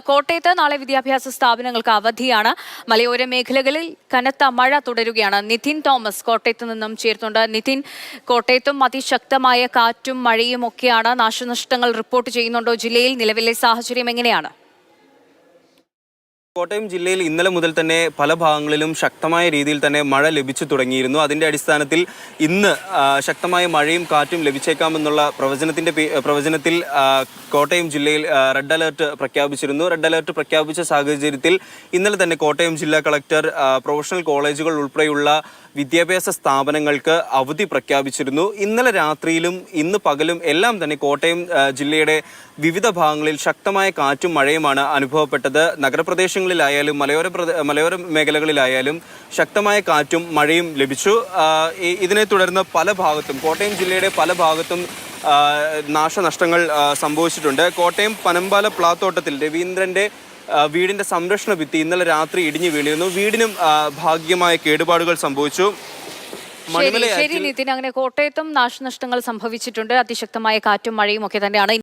കോട്ടയത്ത് നാളെ വിദ്യാഭ്യാസ സ്ഥാപനങ്ങൾക്ക് അവധിയാണ്. മലയോര മേഖലകളിൽ കനത്ത മഴ തുടരുകയാണ്. നിതിൻ തോമസ് കോട്ടയത്ത് നിന്നും ചേർത്തുണ്ട്. നിതിൻ, കോട്ടയത്തും അതിശക്തമായ കാറ്റും മഴയും ഒക്കെയാണ്. നാശനഷ്ടങ്ങൾ റിപ്പോർട്ട് ചെയ്യുന്നുണ്ടോ? ജില്ലയിൽ നിലവിലെ സാഹചര്യം എങ്ങനെയാണ്? കോട്ടയം ജില്ലയിൽ ഇന്നലെ മുതൽ തന്നെ പല ഭാഗങ്ങളിലും ശക്തമായ രീതിയിൽ തന്നെ മഴ ലഭിച്ചു തുടങ്ങിയിരുന്നു. അതിൻ്റെ അടിസ്ഥാനത്തിൽ ഇന്ന് ശക്തമായ മഴയും കാറ്റും ലഭിച്ചേക്കാമെന്നുള്ള പ്രവചനത്തിൽ കോട്ടയം ജില്ലയിൽ റെഡ് അലേർട്ട് പ്രഖ്യാപിച്ചിരുന്നു. റെഡ് അലേർട്ട് പ്രഖ്യാപിച്ച സാഹചര്യത്തിൽ ഇന്നലെ തന്നെ കോട്ടയം ജില്ലാ കളക്ടർ പ്രൊഫഷണൽ കോളേജുകൾ ഉൾപ്പെടെയുള്ള വിദ്യാഭ്യാസ സ്ഥാപനങ്ങൾക്ക് അവധി പ്രഖ്യാപിച്ചിരുന്നു. ഇന്നലെ രാത്രിയിലും ഇന്ന് പകലും എല്ലാം തന്നെ കോട്ടയം ജില്ലയുടെ വിവിധ ഭാഗങ്ങളിൽ ശക്തമായ കാറ്റും മഴയുമാണ് അനുഭവപ്പെട്ടത്. നഗരപ്രദേശങ്ങളിലായാലും മലയോര മേഖലകളിലായാലും ശക്തമായ കാറ്റും മഴയും ലഭിച്ചു. ഇതിനെ തുടർന്ന് പല ഭാഗത്തും കോട്ടയം ജില്ലയുടെ പല ഭാഗത്തും നാശനഷ്ടങ്ങൾ സംഭവിച്ചിട്ടുണ്ട്. കോട്ടയം പനമ്പാല പ്ലാത്തോട്ടത്തിൽ രവീന്ദ്രന്റെ വീടിന്റെ സംരക്ഷണ ഭിത്തി ഇന്നലെ രാത്രി ഇടിഞ്ഞു വീണിരുന്നു. വീടിനും ഭാഗികമായ കേടുപാടുകൾ സംഭവിച്ചു. ശരി നിതിൻ, അങ്ങനെ കോട്ടയത്തും നാശനഷ്ടങ്ങൾ സംഭവിച്ചിട്ടുണ്ട്. അതിശക്തമായ കാറ്റും മഴയും ഒക്കെ തന്നെയാണ്.